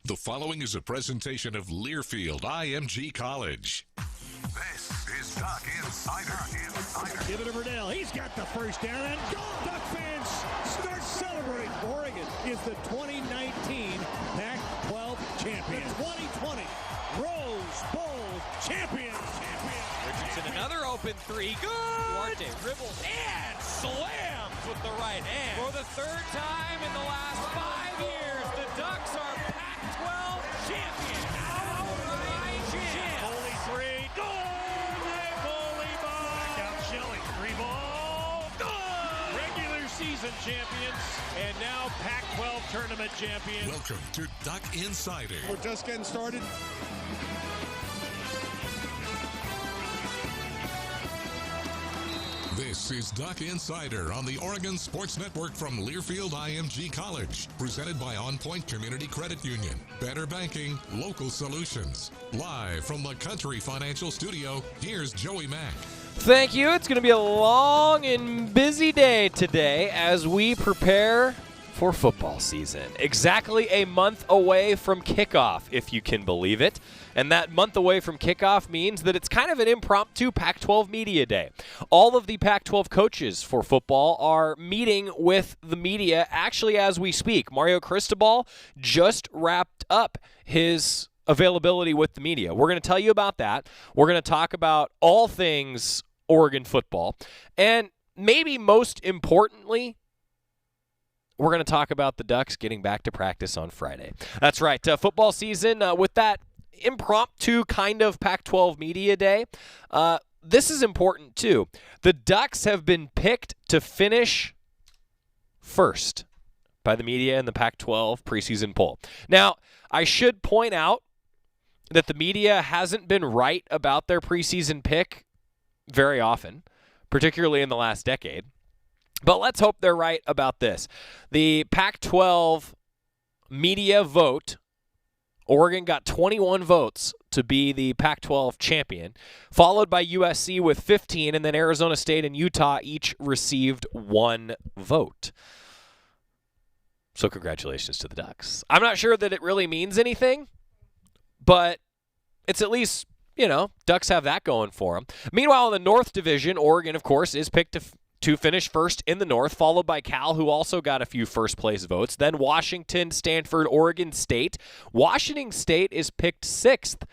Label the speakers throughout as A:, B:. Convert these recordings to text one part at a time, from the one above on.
A: The following is a presentation of Learfield IMG College.
B: This is Duck Insider.
C: Give it to Verdell. He's got the first down and gone. Duck fans start celebrating. Oregon is the 2019 Pac-12 champion. The 2020 Rose Bowl champion.
D: Richardson, another open three. Good. Duarte dribbles and slams with the right hand. For the third time in the last 5 years, the Ducks are Pac-12 champions. Outright champs.
C: Foley three. Goal! Foley ball. Down Shelley. Three ball. Goal! Regular season champions and now Pac-12 tournament champions.
A: Welcome to Duck Insider.
E: We're just getting started.
A: This is Duck Insider on the Oregon Sports Network from Learfield IMG College. Presented by On Point Community Credit Union. Better banking, local solutions. Live from the Country Financial Studio, here's Joey Mack.
D: Thank you. It's going to be a long and busy day today as we prepare for football season. Exactly a month away from kickoff, if you can believe it. And that month away from kickoff means that it's kind of an impromptu Pac-12 media day. All of the Pac-12 coaches for football are meeting with the media actually as we speak. Mario Cristobal just wrapped up his availability with the media. We're going to tell you about that. We're going to talk about all things Oregon football. And maybe most importantly, we're going to talk about the Ducks getting back to practice on Friday. That's right. Football season with that impromptu kind of Pac-12 media day. This is important too. The Ducks have been picked to finish first by the media in the Pac-12 preseason poll. Now, I should point out that the media hasn't been right about their preseason pick very often, particularly in the last decade. But let's hope they're right about this. The Pac-12 media vote, Oregon got 21 votes to be the Pac-12 champion, followed by USC with 15, and then Arizona State and Utah each received 1 vote. So congratulations to the Ducks. I'm not sure that it really means anything, but it's at least, Ducks have that going for them. Meanwhile, in the North Division, Oregon, of course, is picked to finish first in the North, followed by Cal, who also got a few first-place votes. Then Washington, Stanford, Oregon State. Washington State is picked 6th.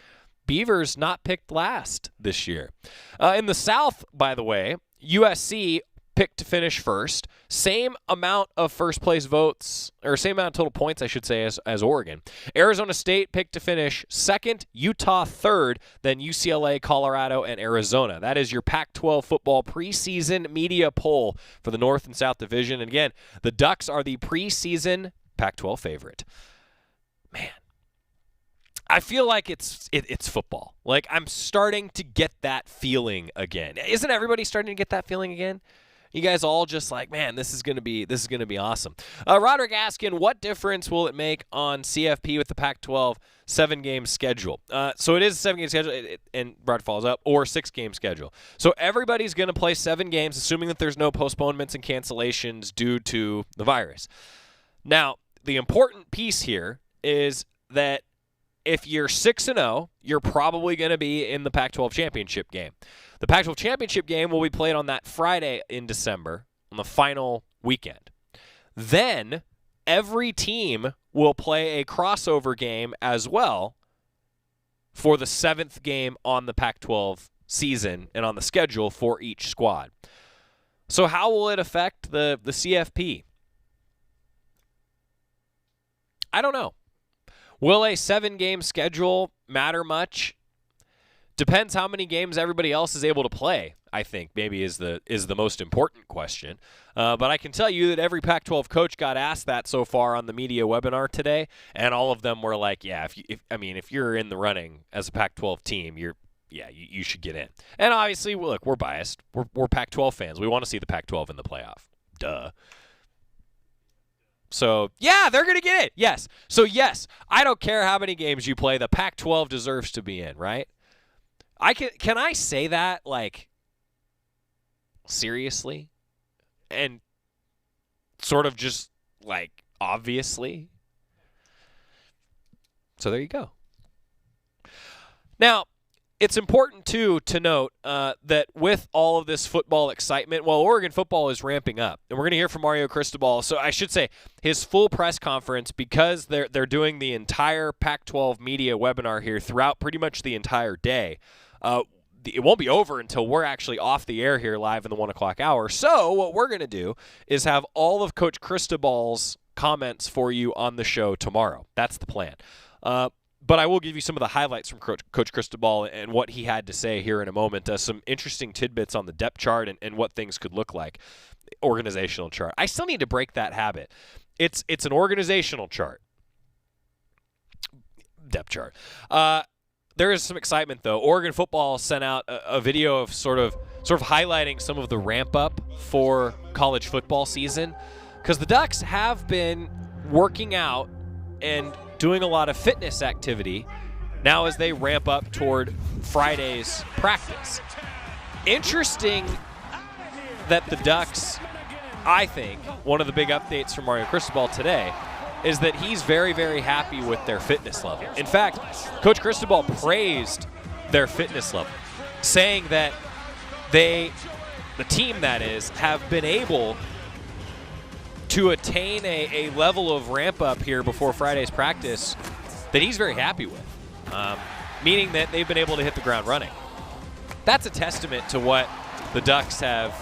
D: Beavers not picked last this year. In the South, by the way, USC picked to finish first. Same amount of first-place votes, or same amount of total points, I should say, as Oregon. Arizona State picked to finish 2nd, Utah 3rd, then UCLA, Colorado, and Arizona. That is your Pac-12 football preseason media poll for the North and South Division. And again, the Ducks are the preseason Pac-12 favorite. Man, I feel like it's football. Like, I'm starting to get that feeling again. Isn't everybody starting to get that feeling again? You guys all just like, man, this is gonna be awesome. Roderick asking, what difference will it make on CFP with the Pac-12 7-game schedule? So it is a 7-game schedule, and Brad follows up, or 6-game schedule. So everybody's gonna play 7 games, assuming that there's no postponements and cancellations due to the virus. Now, the important piece here is that if you're 6-0, you're probably going to be in the Pac-12 championship game. The Pac-12 championship game will be played on that Friday in December, on the final weekend. Then every team will play a crossover game as well for the 7th game on the Pac-12 season and on the schedule for each squad. So how will it affect the CFP? I don't know. Will a 7-game schedule matter much? Depends how many games everybody else is able to play, I think, maybe is the most important question. But I can tell you that every Pac-12 coach got asked that so far on the media webinar today, and all of them were like, yeah, if you're in the running as a Pac-12 team, you should get in. And obviously, look, we're biased. We're Pac-12 fans. We want to see the Pac-12 in the playoff. Duh. So, yeah, they're going to get it. Yes. So, yes, I don't care how many games you play. The Pac-12 deserves to be in, right? Can I say that, like, seriously? And sort of just, like, obviously? So there you go. Now, it's important, too, to note that with all of this football excitement, while Oregon football is ramping up, and we're going to hear from Mario Cristobal. So I should say his full press conference, because they're doing the entire Pac-12 media webinar here throughout pretty much the entire day. It won't be over until we're actually off the air here live in the 1 o'clock hour. So what we're going to do is have all of Coach Cristobal's comments for you on the show tomorrow. That's the plan. But I will give you some of the highlights from Coach Cristobal and what he had to say here in a moment. Some interesting tidbits on the depth chart and what things could look like. Organizational chart. I still need to break that habit. It's an organizational chart. Depth chart. There is some excitement, though. Oregon football sent out a video of sort of highlighting some of the ramp up for college football season, because the Ducks have been working out and doing a lot of fitness activity now as they ramp up toward Friday's practice. Interesting that the Ducks, I think, one of the big updates from Mario Cristobal today is that he's very, very happy with their fitness level. In fact, Coach Cristobal praised their fitness level, saying that the team that is, have been able to attain a level of ramp up here before Friday's practice that he's very happy with, meaning that they've been able to hit the ground running. That's a testament to what the Ducks have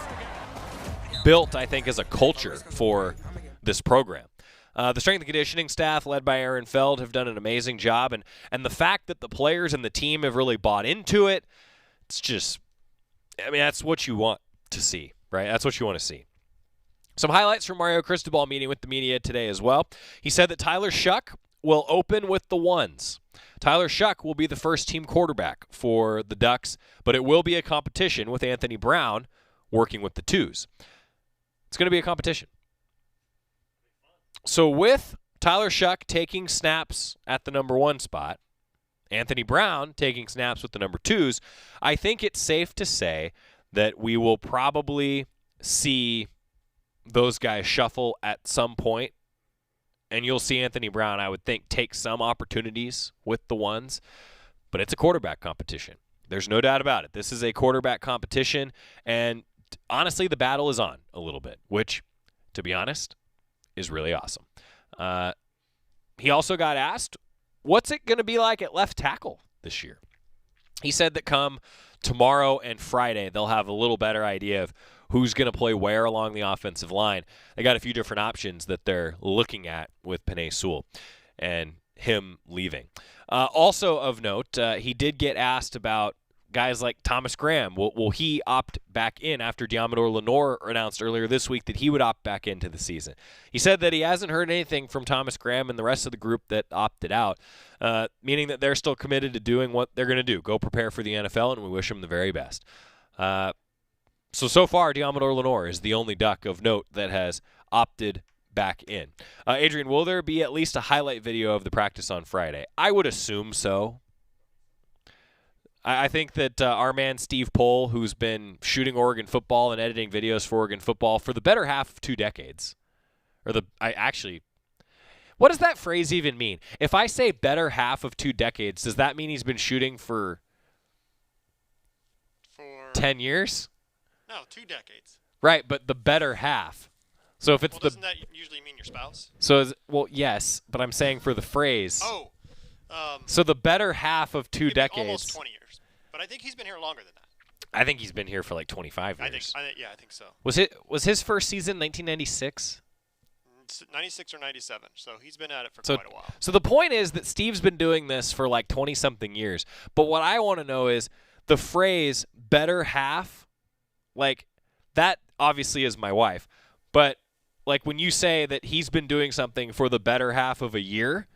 D: built, I think, as a culture for this program. The strength and conditioning staff, led by Aaron Feld, have done an amazing job, and the fact that the players and the team have really bought into it, it's just, I mean, that's what you want to see, right? That's what you want to see. Some highlights from Mario Cristobal meeting with the media today as well. He said that Tyler Shuck will open with the ones. Tyler Shuck will be the first team quarterback for the Ducks, but it will be a competition with Anthony Brown working with the twos. It's going to be a competition. So with Tyler Shuck taking snaps at the number 1 spot, Anthony Brown taking snaps with the number 2s, I think it's safe to say that we will probably see those guys shuffle at some point, and you'll see Anthony Brown, I would think, take some opportunities with the ones, but it's a quarterback competition. There's no doubt about it. This is a quarterback competition, and honestly, the battle is on a little bit, which, to be honest, is really awesome. He also got asked, what's it going to be like at left tackle this year? He said that come tomorrow and Friday, they'll have a little better idea of who's going to play where along the offensive line. They got a few different options that they're looking at with Penei Sewell and him leaving. Also of note, he did get asked about guys like Thomas Graham. Will he opt back in after Diamador Lenore announced earlier this week that he would opt back into the season? He said that he hasn't heard anything from Thomas Graham and the rest of the group that opted out, meaning that they're still committed to doing what they're going to do, go prepare for the NFL, and we wish them the very best. So far, Diamador Lenore is the only Duck of note that has opted back in. Adrian, will there be at least a highlight video of the practice on Friday? I would assume so. I think that our man Steve Pohl, who's been shooting Oregon football and editing videos for Oregon football for the better half of 2 decades, what does that phrase even mean? If I say better half of 2 decades, does that mean he's been shooting for 10 years?
E: No, 2 decades.
D: Right, but the better half. So if it's
E: doesn't that usually mean your spouse?
D: Yes, but I'm saying for the phrase.
E: Oh.
D: So the better half of 2 decades.
E: Almost 20 years. But I think he's been here longer than that.
D: I think he's been here for like 25 years.
E: I think so.
D: Was his first season 1996?
E: 96 or 97. So he's been at it for quite a while.
D: So the point is that Steve's been doing this for like 20-something years. But what I want to know is the phrase better half, like that obviously is my wife. But like when you say that he's been doing something for the better half of a year,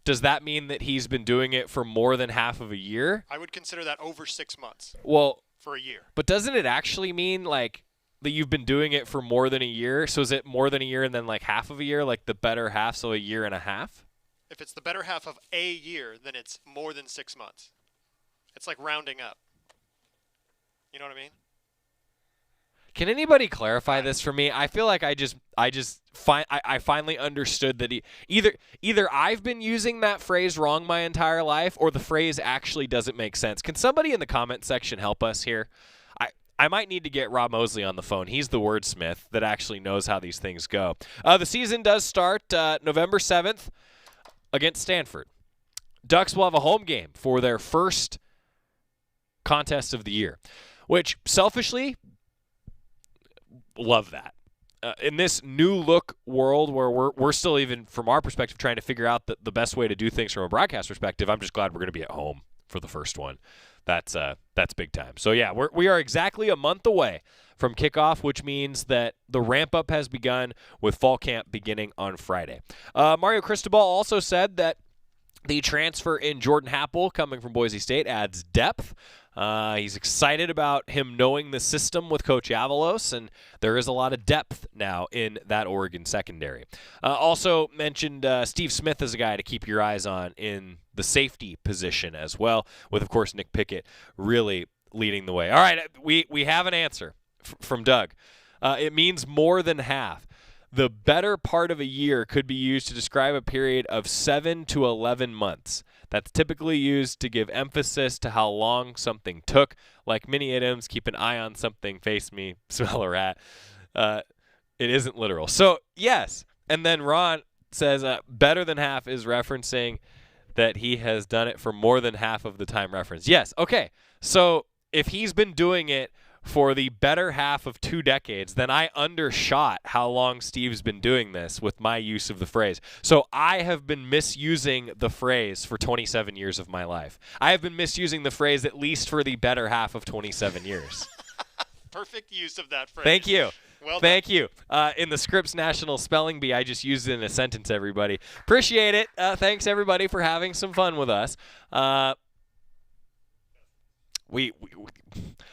D: does that mean that he's been doing it for more than half of a year?
E: I would consider that over 6 months.
D: Well,
E: for a year.
D: But doesn't it actually mean like that you've been doing it for more than a year? So is it more than a year and then like half of a year, like the better half, so a year and a half?
E: If it's the better half of a year, then it's more than 6 months. It's like rounding up. You know what I mean?
D: Can anybody clarify this for me? I feel like I finally understood that either I've been using that phrase wrong my entire life, or the phrase actually doesn't make sense. Can somebody in the comment section help us here? I might need to get Rob Mosley on the phone. He's the wordsmith that actually knows how these things go. The season does start November 7th against Stanford. Ducks will have a home game for their first contest of the year, which selfishly, love that. In this new look world where we're still, even from our perspective, trying to figure out the best way to do things from a broadcast perspective, I'm just glad we're going to be at home for the first one. That's big time. So yeah, we are exactly a month away from kickoff, which means that the ramp up has begun with fall camp beginning on Friday. Mario Cristobal also said that the transfer in Jordan Happel coming from Boise State adds depth. He's excited about him knowing the system with Coach Avalos, and there is a lot of depth now in that Oregon secondary. Also mentioned Steve Smith as a guy to keep your eyes on in the safety position as well, with, of course, Nick Pickett really leading the way. All right, we have an answer from Doug. It means more than half. The better part of a year could be used to describe a period of 7 to 11 months. That's typically used to give emphasis to how long something took. Like many idioms, keep an eye on something, face me, smell a rat. It isn't literal. So, yes. And then Ron says better than half is referencing that he has done it for more than half of the time referenced. Yes. Okay. So if he's been doing it for the better half of 2 decades, then I undershot how long Steve's been doing this with my use of the phrase. So I have been misusing the phrase for 27 years of my life. I have been misusing the phrase at least for the better half of 27 years.
E: Perfect use of that phrase.
D: Thank you.
E: Well
D: Thank you. In the Scripps National Spelling Bee, I just used it in a sentence, everybody. Appreciate it. Thanks, everybody, for having some fun with us.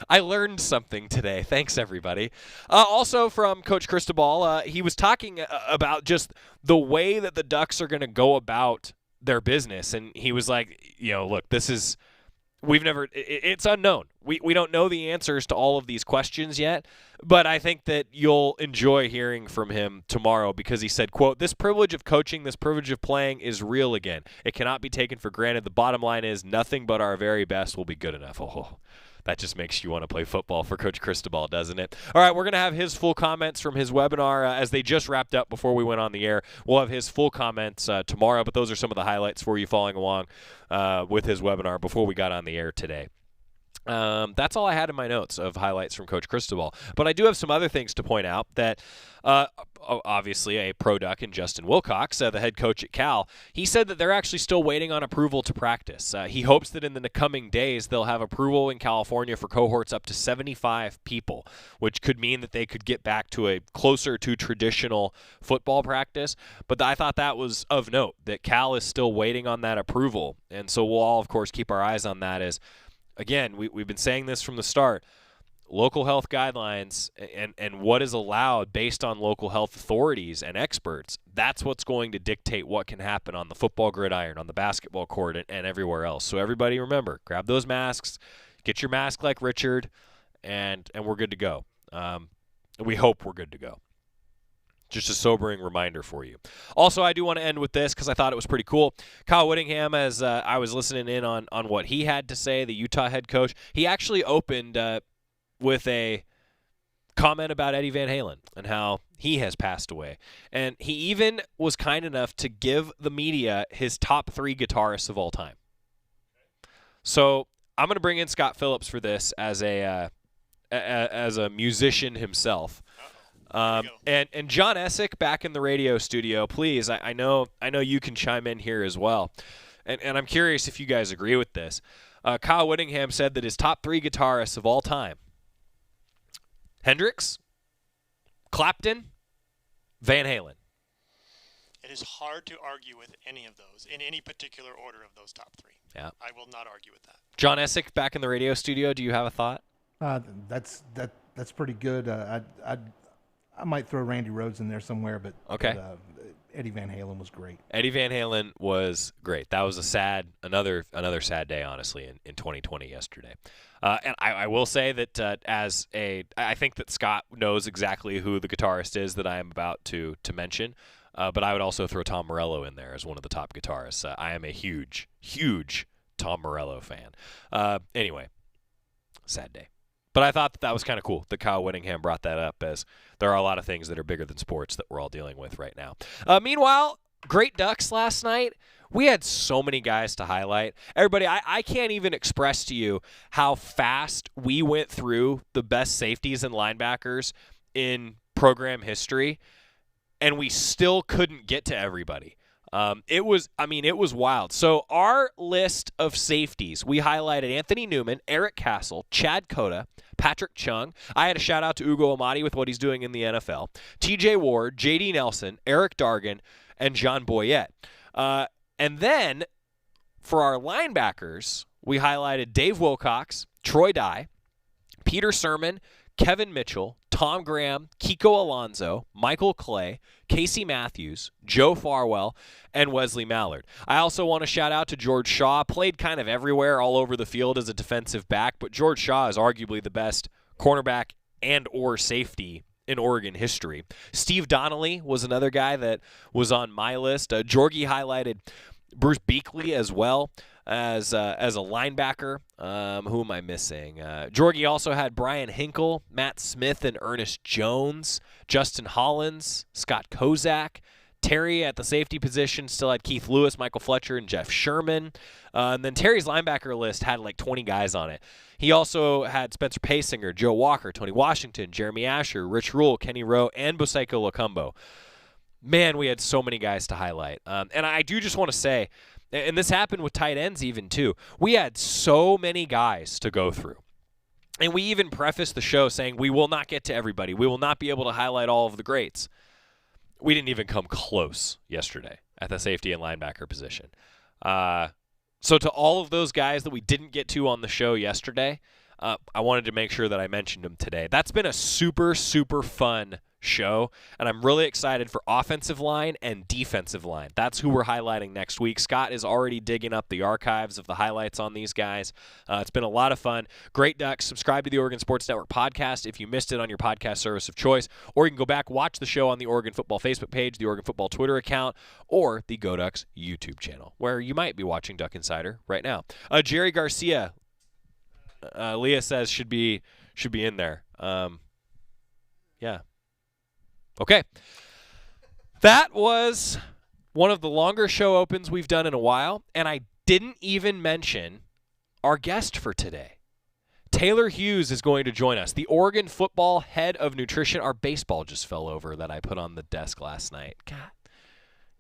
D: I learned something today. Thanks, everybody. Also from Coach Cristobal, he was talking about just the way that the Ducks are going to go about their business. And he was like, look, it's unknown. We don't know the answers to all of these questions yet, but I think that you'll enjoy hearing from him tomorrow because he said, quote, "This privilege of coaching, this privilege of playing is real again. It cannot be taken for granted. The bottom line is nothing but our very best will be good enough." Oh, that just makes you want to play football for Coach Cristobal, doesn't it? All right, we're going to have his full comments from his webinar as they just wrapped up before we went on the air. We'll have his full comments tomorrow, but those are some of the highlights for you following along with his webinar before we got on the air today. That's all I had in my notes of highlights from Coach Cristobal. But I do have some other things to point out that obviously a pro Duck in Justin Wilcox, the head coach at Cal, he said that they're actually still waiting on approval to practice. He hopes that in the coming days they'll have approval in California for cohorts up to 75 people, which could mean that they could get back to a closer to traditional football practice. But I thought that was of note, that Cal is still waiting on that approval. And so we'll all, of course, keep our eyes on that as, again, we've been saying this from the start, local health guidelines and what is allowed based on local health authorities and experts, that's what's going to dictate what can happen on the football gridiron, on the basketball court, and everywhere else. So everybody remember, grab those masks, get your mask like Richard, and we're good to go. We hope we're good to go. Just a sobering reminder for you. Also, I do want to end with this because I thought it was pretty cool. Kyle Whittingham, as I was listening in on what he had to say, the Utah head coach, he actually opened with a comment about Eddie Van Halen and how he has passed away. And he even was kind enough to give the media his top 3 guitarists of all time. So I'm going to bring in Scott Phillips for this as a musician himself. And John Essick back in the radio studio, please. I know you can chime in here as well. And I'm curious if you guys agree with this. Kyle Whittingham said that his top 3 guitarists of all time: Hendrix, Clapton, Van Halen.
E: It is hard to argue with any of those in any particular order of those top 3.
D: Yeah.
E: I will not argue with that.
D: John Essick back in the radio studio, do you have a thought?
F: That's pretty good. I might throw Randy Rhoads in there somewhere, but
D: okay.
F: But, Eddie Van Halen was great.
D: Eddie Van Halen was great. That was another sad day, honestly, in 2020 yesterday. And I will say that I think that Scott knows exactly who the guitarist is that I am about to mention. But I would also throw Tom Morello in there as one of the top guitarists. I am a huge, huge Tom Morello fan. Anyway, sad day. But I thought that was kind of cool that Kyle Whittingham brought that up, as there are a lot of things that are bigger than sports that we're all dealing with right now. Meanwhile, great Ducks last night. We had so many guys to highlight. Everybody, I can't even express to you how fast we went through the best safeties and linebackers in program history, and we still couldn't get to everybody. It was wild. So our list of safeties, we highlighted Anthony Newman, Eric Castle, Chad Cota, Patrick Chung. I had a shout out to Ugo Amadi with what he's doing in the NFL. TJ Ward, JD Nelson, Eric Dargan, and John Boyette. And then for our linebackers, we highlighted Dave Wilcox, Troy Dye, Peter Sermon, Kevin Mitchell, Tom Graham, Kiko Alonso, Michael Clay, Casey Matthews, Joe Farwell, and Wesley Mallard. I also want to shout out to George Shaw. Played kind of everywhere, all over the field as a defensive back, but George Shaw is arguably the best cornerback and or safety in Oregon history. Steve Donnelly was another guy that was on my list. Jorgie highlighted Bruce Beakley as well as a linebacker. Who am I missing? Jorgie also had Brian Hinkle, Matt Smith, and Ernest Jones, Justin Hollins, Scott Kozak. Terry at the safety position still had Keith Lewis, Michael Fletcher, and Jeff Sherman. And then Terry's linebacker list had like 20 guys on it. He also had Spencer Pasinger, Joe Walker, Tony Washington, Jeremy Asher, Rich Rule, Kenny Rowe, and Boseiko Locumbo. Man, we had so many guys to highlight. And I do just want to say, and this happened with tight ends even too, we had so many guys to go through. And we even prefaced the show saying we will not get to everybody. We will not be able to highlight all of the greats. We didn't even come close yesterday at the safety and linebacker position. So to all of those guys that we didn't get to on the show yesterday, I wanted to make sure that I mentioned them today. That's been a super, super fun show, and I'm really excited for offensive line and defensive line. That's who we're highlighting next week. Scott is already digging up the archives of the highlights on these guys. It's been a lot of fun. Great Ducks. Subscribe to the Oregon Sports Network podcast if you missed it on your podcast service of choice, or you can go back, watch the show on the Oregon Football Facebook page, the Oregon Football Twitter account, or the Go Ducks YouTube channel, where you might be watching Duck Insider right now. Jerry Garcia, Leah says should be in there. Yeah. Okay. That was one of the longer show opens we've done in a while, and I didn't even mention our guest for today. Taylor Hughes is going to join us, the Oregon football head of nutrition. Our baseball just fell over that I put on the desk last night. God,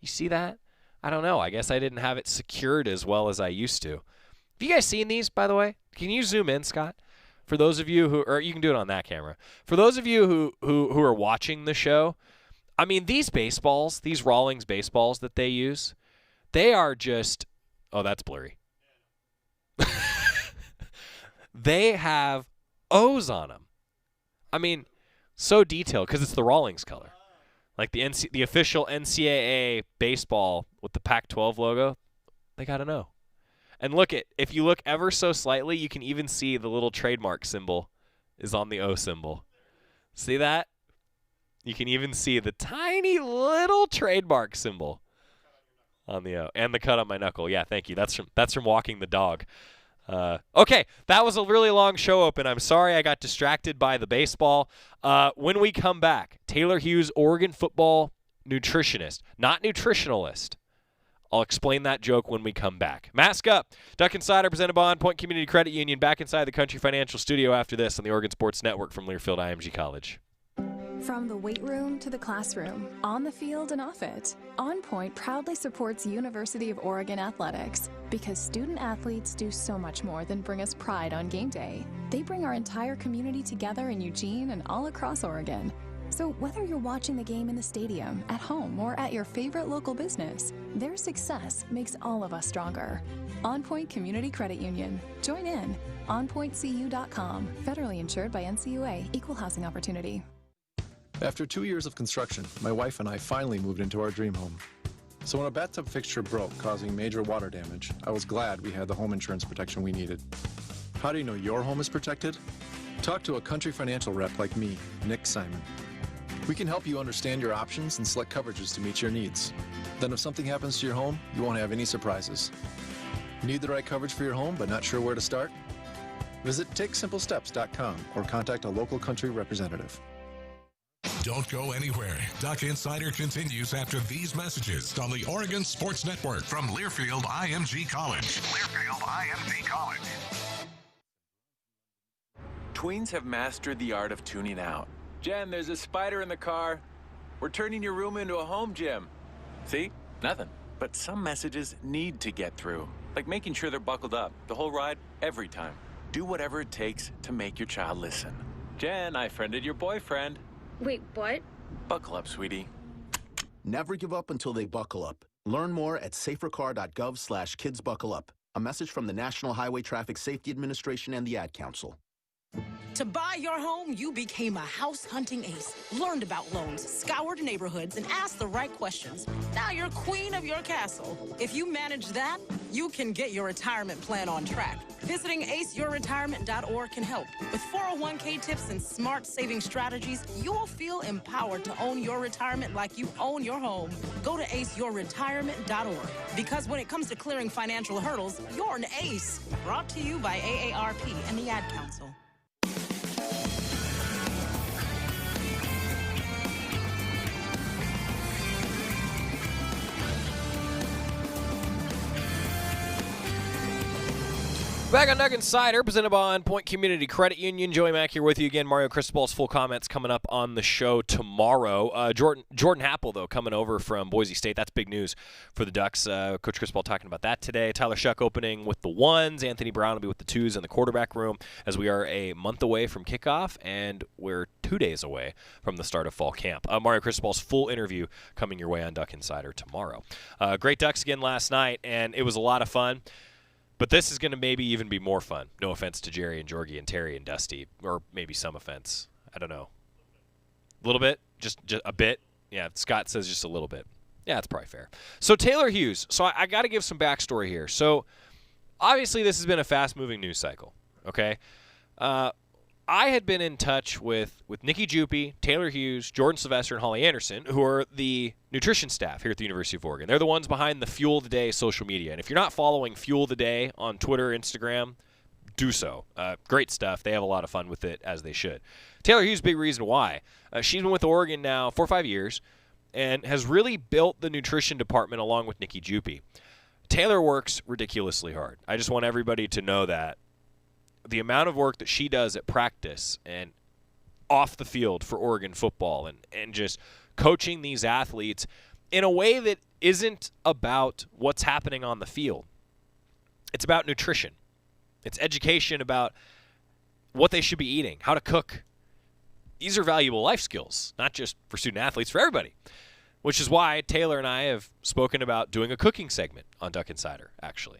D: you see that? I don't know. I guess I didn't have it secured as well as I used to. Have you guys seen these, by the way? Can you zoom in, Scott? For those of you who, or you can do it on that camera. For those of you who are watching the show, I mean, these baseballs, these Rawlings baseballs that they use, they are just, oh, that's blurry. They have O's on them. I mean, so detailed because it's the Rawlings color. Like the official NCAA baseball with the Pac-12 logo, they got an O. And if you look ever so slightly, you can even see the little trademark symbol is on the O symbol. See that? You can even see the tiny little trademark symbol on the O. And the cut on my knuckle. Yeah, thank you. That's from walking the dog. Okay, that was a really long show open. I'm sorry I got distracted by the baseball. When we come back, Taylor Hughes, Oregon football nutritionist, not nutritionalist. I'll explain that joke when we come back. Mask up. Duck Insider presented by On Point Community Credit Union. Back inside the Country Financial Studio after this on the Oregon Sports Network from Learfield IMG College.
G: From the weight room to the classroom, on the field and off it, On Point proudly supports University of Oregon athletics because student athletes do so much more than bring us pride on game day. They bring our entire community together in Eugene and all across Oregon. So whether you're watching the game in the stadium, at home, or at your favorite local business, their success makes all of us stronger. On Point Community Credit Union. Join in. OnPointCU.com. Federally insured by NCUA. Equal housing opportunity.
H: After 2 years of construction, my wife and I finally moved into our dream home.
F: So when a bathtub fixture broke, causing major water damage, I was glad we had the home insurance protection we needed. How do you know your home is protected? Talk to a Country Financial rep like me, Nick Simon. We can help you understand your options and select coverages to meet your needs. Then if something happens to your home, you won't have any surprises. Need the right coverage for your home but not sure where to start? Visit TakeSimpleSteps.com or contact a local Country representative.
A: Don't go anywhere. Duck Insider continues after these messages on the Oregon Sports Network from Learfield IMG College.
B: Learfield IMG College.
H: Tweens have mastered the art of tuning out. Jen, there's a spider in the car. We're turning your room into a home gym. See? Nothing. But some messages need to get through. Like making sure they're buckled up the whole ride, every time. Do whatever it takes to make your child listen. Jen, I friended your boyfriend.
I: Wait, what?
H: Buckle up, sweetie.
J: Never give up until they buckle up. Learn more at safercar.gov/kidsbuckleup. A message from the National Highway Traffic Safety Administration and the Ad Council.
K: To buy your home, you became a house hunting ace, learned about loans, scoured neighborhoods, and asked the right questions. Now you're queen of your castle. If you manage that, you can get your retirement plan on track. Visiting aceyourretirement.org can help. With 401k tips and smart saving strategies, you'll feel empowered to own your retirement like you own your home. Go to aceyourretirement.org. Because when it comes to clearing financial hurdles, you're an ace. Brought to you by AARP and the Ad Council.
D: Back on Duck Insider, presented by On Point Community Credit Union. Joey Mack here with you again. Mario Cristobal's full comments coming up on the show tomorrow. Jordan Happel, though, coming over from Boise State. That's big news for the Ducks. Coach Cristobal talking about that today. Tyler Shuck opening with the ones. Anthony Brown will be with the twos in the quarterback room as we are a month away from kickoff, and we're 2 days away from the start of fall camp. Mario Cristobal's full interview coming your way on Duck Insider tomorrow. Great Ducks again last night, and it was a lot of fun. But this is going to maybe even be more fun. No offense to Jerry and Georgie and Terry and Dusty, or maybe some offense. I don't know. A little bit? Just a bit? Yeah, Scott says just a little bit. Yeah, that's probably fair. So Taylor Hughes. So I got to give some backstory here. So obviously this has been a fast-moving news cycle, okay? I had been in touch with Nikki Jupy, Taylor Hughes, Jordan Sylvester, and Holly Anderson, who are the nutrition staff here at the University of Oregon. They're the ones behind the Fuel the Day social media. And if you're not following Fuel the Day on Twitter, Instagram, do so. Great stuff. They have a lot of fun with it, as they should. Taylor Hughes, big reason why. She's been with Oregon now 4 or 5 years and has really built the nutrition department along with Nikki Jupy. Taylor works ridiculously hard. I just want everybody to know that. The amount of work that she does at practice and off the field for Oregon football and just coaching these athletes in a way that isn't about what's happening on the field. It's about nutrition. It's education about what they should be eating, how to cook. These are valuable life skills, not just for student athletes, for everybody, which is why Taylor and I have spoken about doing a cooking segment on Duck Insider, actually.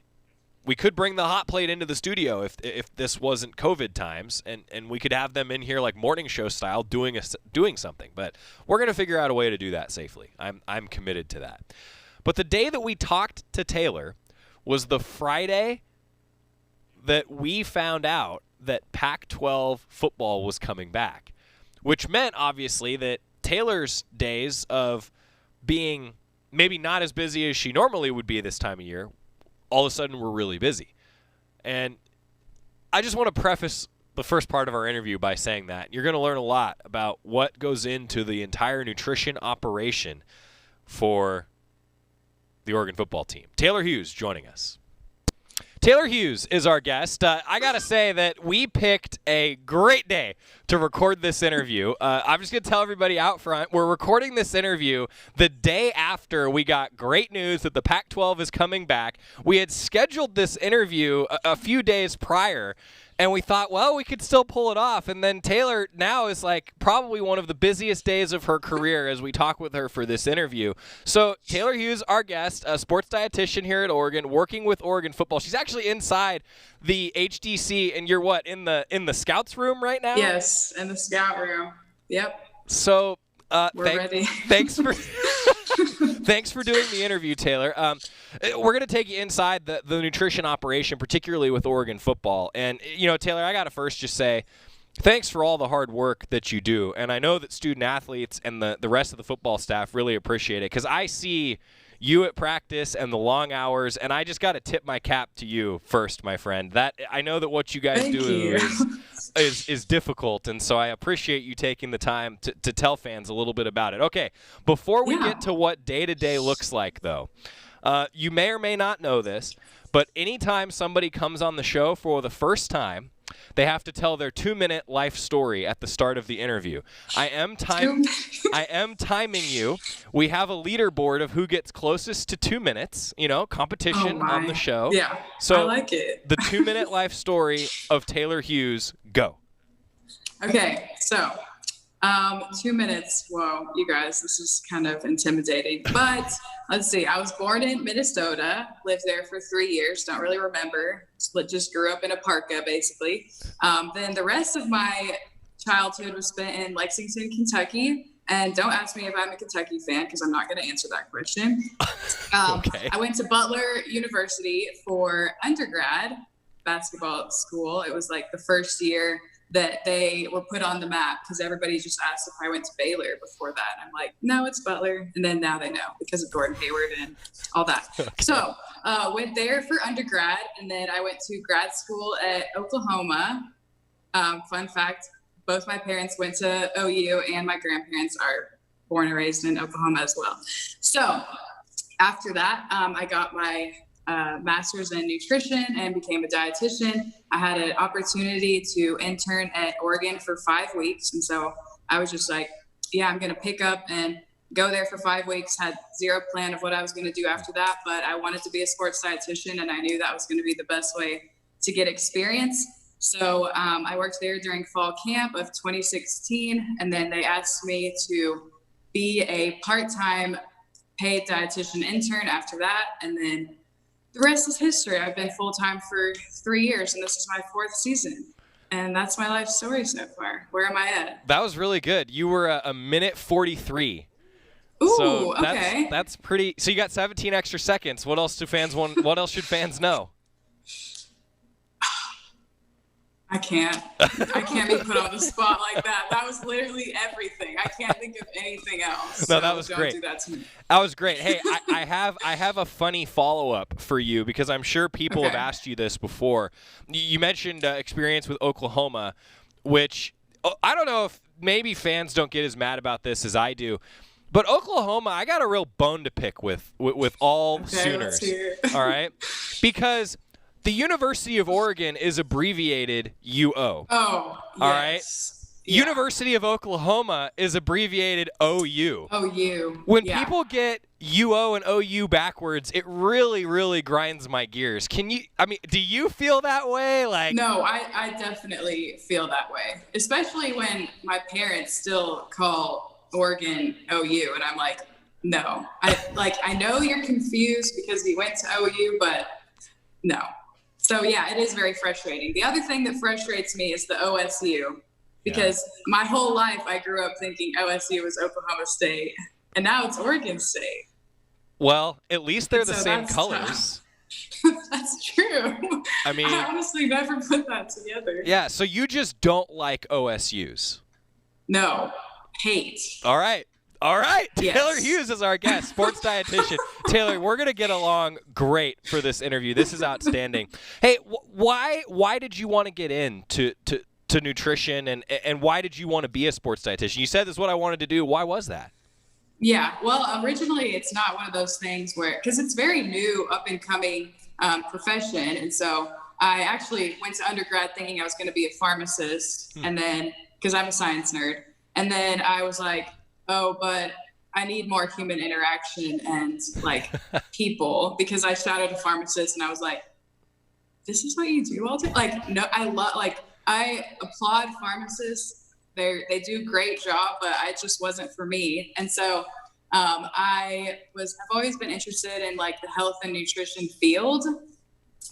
D: We could bring the hot plate into the studio if this wasn't COVID times, and we could have them in here like morning show style doing something. But we're going to figure out a way to do that safely. I'm committed to that. But the day that we talked to Taylor was the Friday that we found out that Pac-12 football was coming back, which meant, obviously, that Taylor's days of being maybe not as busy as she normally would be this time of year all of a sudden we're really busy. And I just want to preface the first part of our interview by saying that you're going to learn a lot about what goes into the entire nutrition operation for the Oregon football team. Taylor Hughes joining us. Taylor Hughes is our guest. I got to say that we picked a great day to record this interview. I'm just going to tell everybody out front, we're recording this interview the day after we got great news that the Pac-12 is coming back. We had scheduled this interview a few days prior, and we thought, well, we could still pull it off. And then Taylor now is like probably one of the busiest days of her career as we talk with her for this interview. So Taylor Hughes, our guest, a sports dietitian here at Oregon, working with Oregon football. She's actually inside the HDC, and you're what, in the scouts room right now?
L: Yes, in the scout room. Yep.
D: So
L: we're ready.
D: Thanks for Thanks for doing the interview, Taylor. We're going to take you inside the nutrition operation, particularly with Oregon football. And, Taylor, I got to first just say thanks for all the hard work that you do. And I know that student athletes and the rest of the football staff really appreciate it because I see you at practice and the long hours, and I just got to tip my cap to you first, my friend. That I know that what you guys is difficult, and so I appreciate you taking the time to tell fans a little bit about it. Okay, before we get to what day-to-day looks like, though, you may or may not know this, but anytime somebody comes on the show for the first time, they have to tell their 2-minute life story at the start of the interview. I am timing you. We have a leaderboard of who gets closest to 2 minutes, competition on the show.
I: Yeah,
D: so
I: I like it.
D: The 2-minute life story of Taylor Hughes, go.
I: Okay, so 2 minutes. Whoa, you guys, this is kind of intimidating. But let's see. I was born in Minnesota, lived there for 3 years. Don't really remember. Just grew up in a parka, basically. Then the rest of my childhood was spent in Lexington, Kentucky. And don't ask me if I'm a Kentucky fan because I'm not going to answer that question.
D: Okay.
I: I went to Butler University for undergrad basketball school. It was like the first year that they were put on the map because everybody just asked if I went to Baylor before that. And I'm like, no, it's Butler. And then now they know because of Gordon Hayward and all that. Okay. So went there for undergrad, and then I went to grad school at Oklahoma. Fun fact, both my parents went to OU, and my grandparents are born and raised in Oklahoma as well. So after that, I got my master's in nutrition and became a dietitian. I had an opportunity to intern at Oregon for 5 weeks. And so I was just like, yeah, I'm going to pick up and go there for 5 weeks. Had zero plan of what I was going to do after that, but I wanted to be a sports dietitian, and I knew that was going to be the best way to get experience. So I worked there during fall camp of 2016, and then they asked me to be a part-time paid dietitian intern after that. And then the rest is history. I've been full-time for 3 years, and this is my 4th season. And that's my life story so far. Where am I at?
D: That was really good. You were a minute 43.
I: Ooh,
D: so
I: okay.
D: That's pretty. So you got 17 extra seconds. What else do fans want? What else should fans know?
I: I can't be put on the spot like that. That was literally everything. I can't think of anything else.
D: No, that was
I: don't
D: great.
I: Do that to me.
D: That was great. Hey, I have a funny follow-up for you because I'm sure people have asked you this before. You mentioned experience with Oklahoma, which I don't know if maybe fans don't get as mad about this as I do. But Oklahoma, I got a real bone to pick with all Sooners. All right? Because the University of Oregon is abbreviated UO.
I: Oh, yes.
D: All right? Yeah. University of Oklahoma is abbreviated OU.
I: OU.
D: When people get UO and OU backwards, it really, really grinds my gears. Do you feel that way?
I: No, I definitely feel that way. Especially when my parents still call Oregon OU, and I'm like, no. I know you're confused because we went to OU, but no. So yeah, it is very frustrating. The other thing that frustrates me is the OSU, because my whole life I grew up thinking OSU was Oklahoma State, and now it's Oregon State.
D: Well, at least they're the same colors.
I: That's true. I honestly never put that together.
D: Yeah, so you just don't like OSUs?
I: No, hate.
D: All right.
I: Yes.
D: Taylor Hughes is our guest, sports dietitian. Taylor, we're going to get along great for this interview. This is outstanding. Hey, why did you want to get into nutrition, and why did you want to be a sports dietitian? You said this is what I wanted to do. Why was that?
I: Yeah, well, originally it's not one of those things because it's very new, up-and-coming profession. And so I actually went to undergrad thinking I was going to be a pharmacist, and then because I'm a science nerd. And then I was like, oh, but I need more human interaction and people, because I shadowed a pharmacist and I was like, this is what you do all day? I applaud pharmacists. They do a great job, but it just wasn't for me. And so I've always been interested in the health and nutrition field.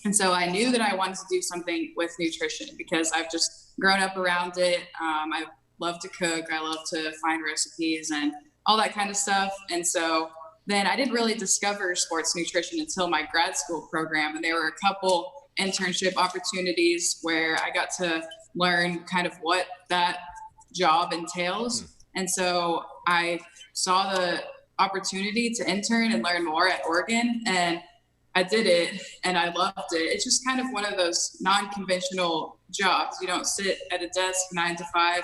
I: And so I knew that I wanted to do something with nutrition because I've just grown up around it. I love to cook. I love to find recipes and all that kind of stuff. And so then I didn't really discover sports nutrition until my grad school program. And there were a couple internship opportunities where I got to learn kind of what that job entails. And so I saw the opportunity to intern and learn more at Oregon, and I did it and I loved it. It's just kind of one of those non-conventional jobs. You don't sit at a desk 9 to 5.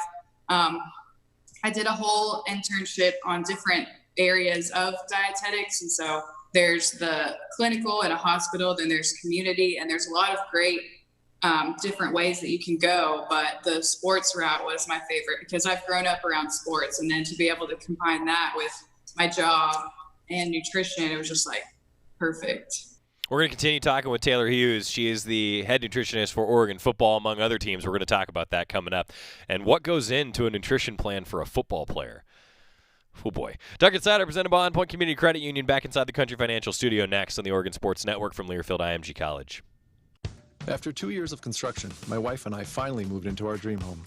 I: I did a whole internship on different areas of dietetics. And so there's the clinical at a hospital, then there's community, and there's a lot of great different ways that you can go. But the sports route was my favorite because I've grown up around sports, and then to be able to combine that with my job and nutrition, it was just like perfect.
D: We're going to continue talking with Taylor Hughes. She is the head nutritionist for Oregon football, among other teams. We're going to talk about that coming up and what goes into a nutrition plan for a football player. Oh, boy. Duck Insider presented by On Point Community Credit Union, back inside the Country Financial Studio next on the Oregon Sports Network from Learfield IMG College.
F: After 2 years of construction, my wife and I finally moved into our dream home.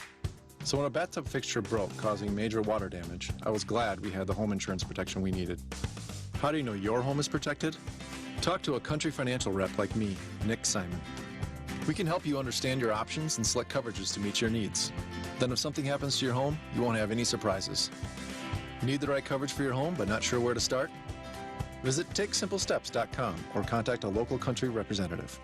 F: So when a bathtub fixture broke, causing major water damage, I was glad we had the home insurance protection we needed. How do you know your home is protected? Talk to a Country Financial rep like me, Nick Simon. We can help you understand your options and select coverages to meet your needs. Then if something happens to your home, you won't have any surprises. Need the right coverage for your home but not sure where to start? Visit TakeSimpleSteps.com or contact a local Country representative.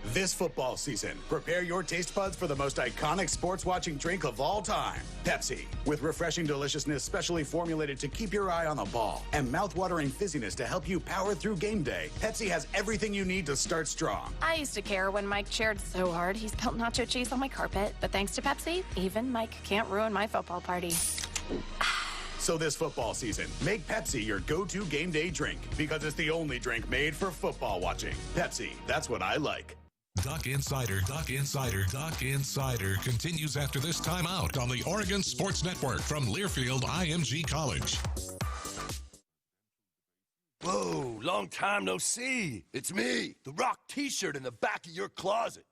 L: This football season, prepare your taste buds for the most iconic sports watching drink of all time, Pepsi. With refreshing deliciousness specially formulated to keep your eye on the ball and mouth-watering fizziness to help you power through game day, Pepsi has everything you need to start strong.
M: I used to care when Mike cheered so hard he spilled nacho cheese on my carpet, but thanks to Pepsi, even Mike can't ruin my football party.
L: So this football season, make Pepsi your go-to game day drink because it's the only drink made for football watching. Pepsi, that's what I like.
A: Duck Insider continues after this timeout on the Oregon Sports Network from Learfield IMG College.
N: Whoa, long time no see. It's me, the Rock t-shirt in the back of your closet.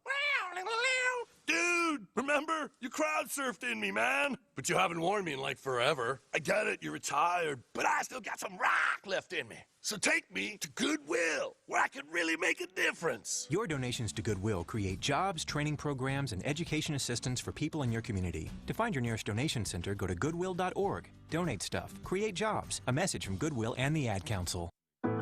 N: Dude, remember? You crowd surfed in me, man. But you haven't worn me in like forever. I get it, you're retired, but I still got some rock left in me. So take me to Goodwill, where I can really make a difference.
O: Your donations to Goodwill create jobs, training programs, and education assistance for people in your community. To find your nearest donation center, go to goodwill.org. Donate stuff, create jobs. A message from Goodwill and the Ad Council.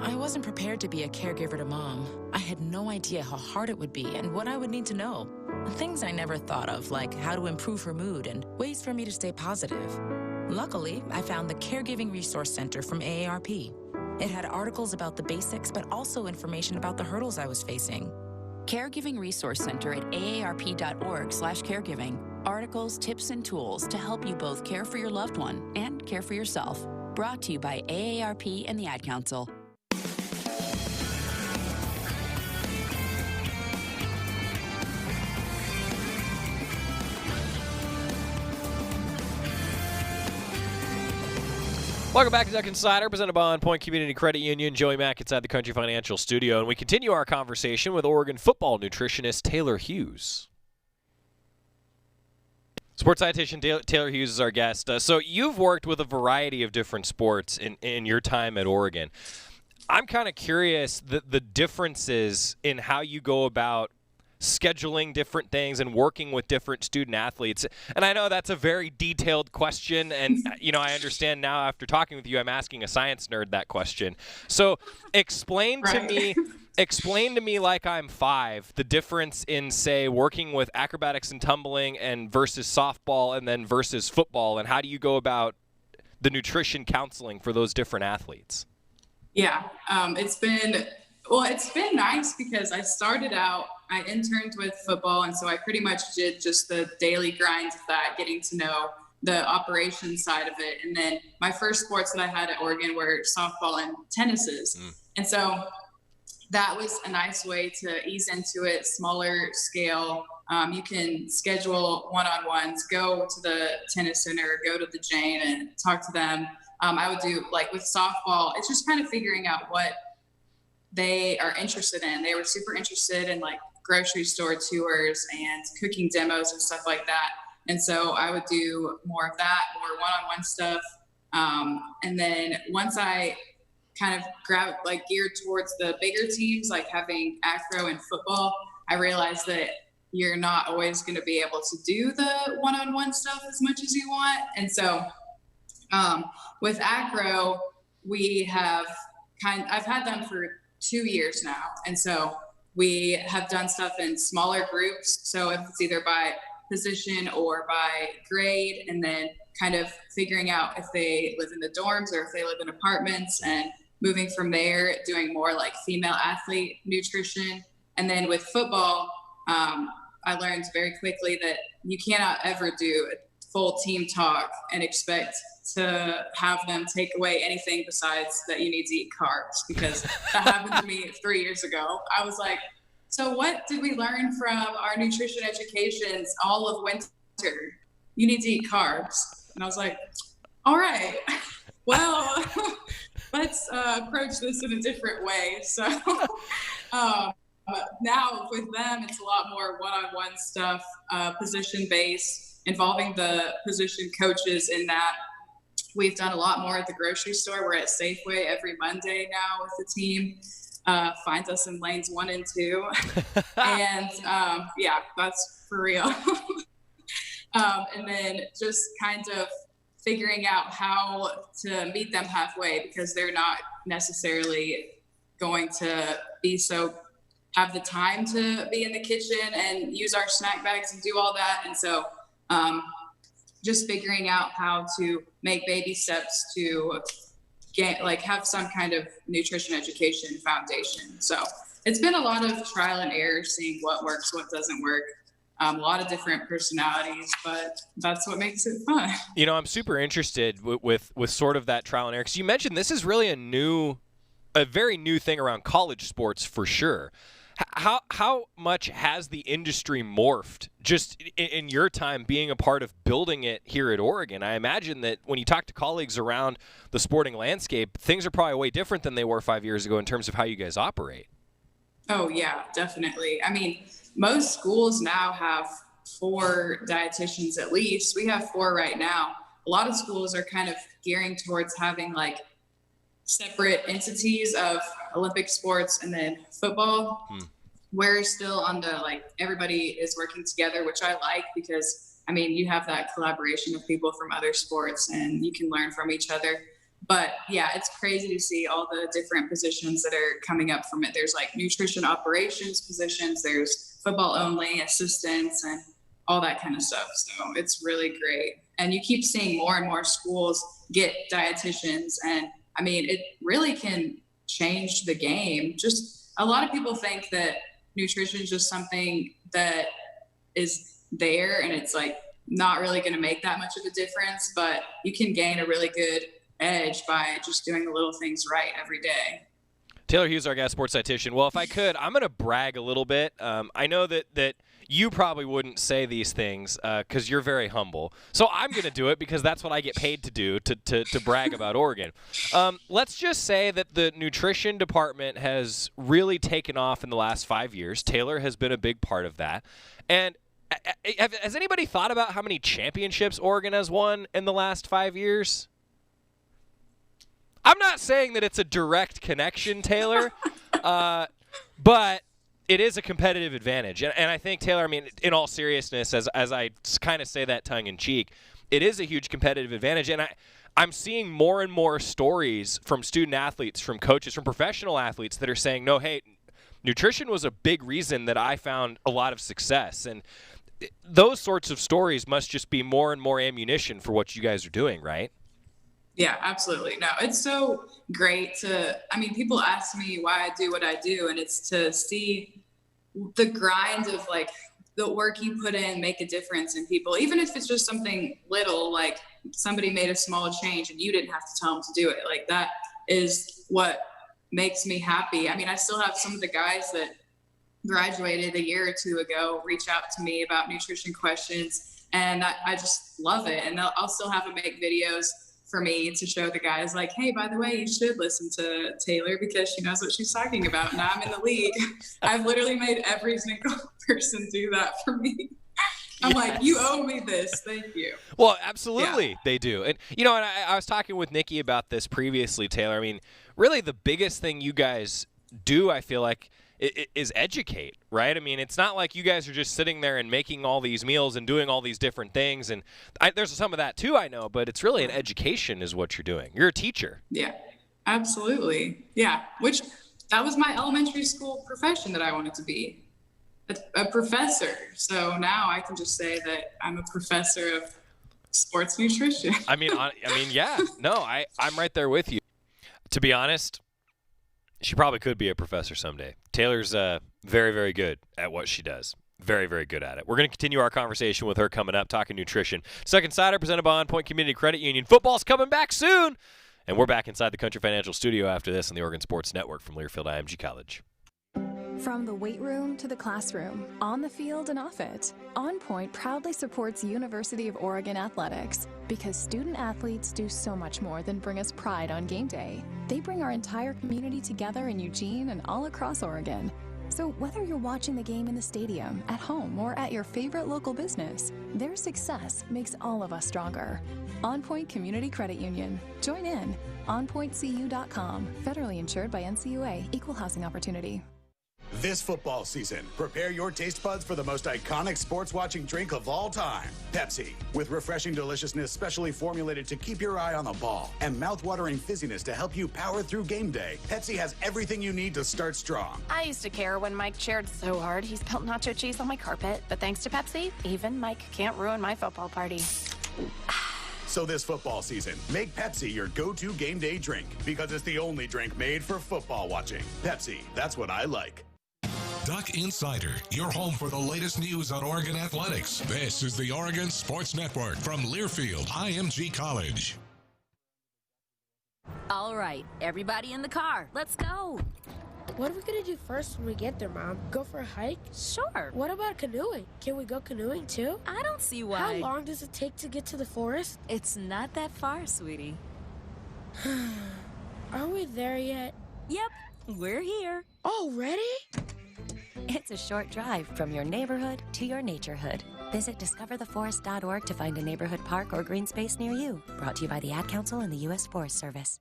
K: I wasn't prepared to be a caregiver to Mom. I had no idea how hard it would be and what I would need to know. Things I never thought of, like how to improve her mood and ways for me to stay positive. Luckily, I found the Caregiving Resource Center from AARP. It had articles about the basics, but also information about the hurdles I was facing.
P: Caregiving Resource Center at aarp.org/caregiving. Articles, tips, and tools to help you both care for your loved one and care for yourself. Brought to you by AARP and the Ad Council.
D: Welcome back to Duck Insider, presented by On Point Community Credit Union. Joey Mack inside the Country Financial Studio, and we continue our conversation with Oregon football nutritionist Taylor Hughes. Sports dietitian Taylor Hughes is our guest. So you've worked with a variety of different sports in your time at Oregon. I'm kind of curious the differences in how you go about scheduling different things and working with different student athletes. And I know that's a very detailed question, and I understand now after talking with you, I'm asking a science nerd that question. So explain to me like I'm 5, the difference in, say, working with acrobatics and tumbling and versus softball and then versus football, and how do you go about the nutrition counseling for those different athletes?
I: Yeah, it's been nice because I started out, I interned with football, and so I pretty much did just the daily grind of that, getting to know the operations side of it. And then my first sports that I had at Oregon were softball and tennises. And so that was a nice way to ease into it, smaller scale. You can schedule one-on-ones, go to the tennis center, go to the Jane and talk to them. I would do, like with softball, it's just kind of figuring out what they are interested in. They were super interested in like grocery store tours and cooking demos and stuff like that. And so I would do more of that, more one-on-one stuff. And then once I kind of geared towards the bigger teams, like having acro and football, I realized that you're not always going to be able to do the one-on-one stuff as much as you want. And so with acro, I've had them for 2 years now. And so we have done stuff in smaller groups. So if it's either by position or by grade, and then kind of figuring out if they live in the dorms or if they live in apartments, and moving from there, doing more like female athlete nutrition. And then with football, I learned very quickly that you cannot ever do a full team talk and expect to have them take away anything besides that you need to eat carbs, because that happened to me 3 years ago. I was like, so what did we learn from our nutrition educations all of winter? You need to eat carbs. And I was like, all right, well, let's approach this in a different way. So now with them, it's a lot more one-on-one stuff, position-based, involving the position coaches in that. We've done a lot more at the grocery store. We're at Safeway every Monday now with the team. Finds us in lanes 1 and 2. And yeah, that's for real. And then just kind of figuring out how to meet them halfway, because they're not necessarily going to have the time to be in the kitchen and use our snack bags and do all that. And so just figuring out how to make baby steps to have some kind of nutrition education foundation. So it's been a lot of trial and error, seeing what works, what doesn't work. A lot of different personalities, but that's what makes it fun.
D: You know, I'm super interested with sort of that trial and error, because you mentioned this is really a very new thing around college sports for sure. How much has the industry morphed just in your time being a part of building it here at Oregon? I imagine that when you talk to colleagues around the sporting landscape, things are probably way different than they were 5 years ago in terms of how you guys operate.
I: Oh, yeah, definitely. I mean, most schools now have 4 dietitians at least. We have 4 right now. A lot of schools are kind of gearing towards having like separate entities of Olympic sports and then football. We're still on the everybody is working together, which I like, because I mean, you have that collaboration of people from other sports and you can learn from each other. But yeah, it's crazy to see all the different positions that are coming up from it. There's like nutrition operations positions, there's football only assistants, and all that kind of stuff. So it's really great. And you keep seeing more and more schools get dietitians. And I mean, it really can change the game. Just a lot of people think that nutrition is just something that is there and it's like not really going to make that much of a difference, but you can gain a really good edge by just doing the little things right every day.
D: Taylor Hughes, our guest sports dietitian. Well, if I could, I'm going to brag a little bit. I know that you probably wouldn't say these things because you're very humble. So I'm going to do it because that's what I get paid to do, to brag about Oregon. Let's just say that the nutrition department has really taken off in the last 5 years. Taylor has been a big part of that. And has anybody thought about how many championships Oregon has won in the last 5 years? I'm not saying that it's a direct connection, Taylor, but it is a competitive advantage. And I think, Taylor, I mean, in all seriousness, as I kind of say that tongue-in-cheek, it is a huge competitive advantage. And I'm seeing more and more stories from student athletes, from coaches, from professional athletes that are saying, no, hey, nutrition was a big reason that I found a lot of success. And those sorts of stories must just be more and more ammunition for what you guys are doing, right?
I: Yeah, absolutely. No, it's so great people ask me why I do what I do, and it's to see the grind of like the work you put in make a difference in people, even if it's just something little, like somebody made a small change and you didn't have to tell them to do it. Like that is what makes me happy. I mean, I still have some of the guys that graduated a year or two ago reach out to me about nutrition questions, and I just love it. And I'll still have them make videos for me to show the guys like, hey, by the way, you should listen to Taylor because she knows what she's talking about. Now I'm in the league. I've literally made every single person do that for me. I'm like, you owe me this. Thank you.
D: Well, absolutely, they do. And, and I was talking with Nikki about this previously, Taylor. I mean, really the biggest thing you guys do, I feel like, is educate, right? I mean, it's not like you guys are just sitting there and making all these meals and doing all these different things. And there's some of that, too, I know, but it's really an education is what you're doing. You're a teacher.
I: Yeah, absolutely. Yeah, which that was my elementary school profession that I wanted to be. A professor. So now I can just say that I'm a professor of sports nutrition.
D: I mean, yeah. No, I'm right there with you. To be honest, she probably could be a professor someday. Taylor's very, very good at what she does. Very, very good at it. We're going to continue our conversation with her coming up, talking nutrition. Second Sider, presented by On Point Community Credit Union. Football's coming back soon. And we're back inside the Country Financial Studio after this on the Oregon Sports Network from Learfield IMG College.
G: From the weight room to the classroom, on the field and off it, On Point proudly supports University of Oregon athletics because student athletes do so much more than bring us pride on game day. They bring our entire community together in Eugene and all across Oregon. So whether you're watching the game in the stadium, at home, or at your favorite local business, their success makes all of us stronger. On Point Community Credit Union. Join in. OnPointCU.com. Federally insured by NCUA. Equal housing opportunity.
L: This football season, prepare your taste buds for the most iconic sports watching drink of all time, Pepsi. With refreshing deliciousness specially formulated to keep your eye on the ball and mouth-watering fizziness to help you power through game day, Pepsi has everything you need to start strong.
M: I used to care when Mike cheered so hard he spilled nacho cheese on my carpet, but thanks to Pepsi, even Mike can't ruin my football party.
L: So this football season, make Pepsi your go-to game day drink because it's the only drink made for football watching. Pepsi, that's what I like.
A: Duck Insider, your home for the latest news on Oregon athletics. This is the Oregon Sports Network from Learfield IMG College.
Q: All right, everybody in the car, let's go.
R: What are we going to do first when we get there, Mom? Go for a hike?
Q: Sure.
R: What about canoeing? Can we go canoeing too?
Q: I don't see why.
R: How long does it take to get to the forest?
Q: It's not that far, sweetie.
R: Are we there yet?
Q: Yep, we're here.
R: Already?
S: It's a short drive from your neighborhood to your naturehood. Visit discovertheforest.org to find a neighborhood park or green space near you. Brought to you by the Ad Council and the U.S. Forest Service.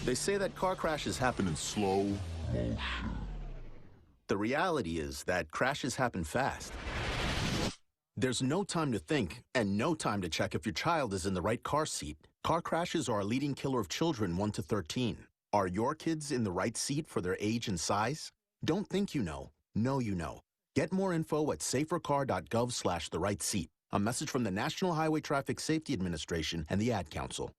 J: They say that car crashes happen in slow motion. The reality is that crashes happen fast. There's no time to think and no time to check if your child is in the right car seat. Car crashes are a leading killer of children 1 to 13. Are your kids in the right seat for their age and size? Don't think you know. Know you know. Get more info at safercar.gov/the-right-seat. A message from the National Highway Traffic Safety Administration and the Ad Council.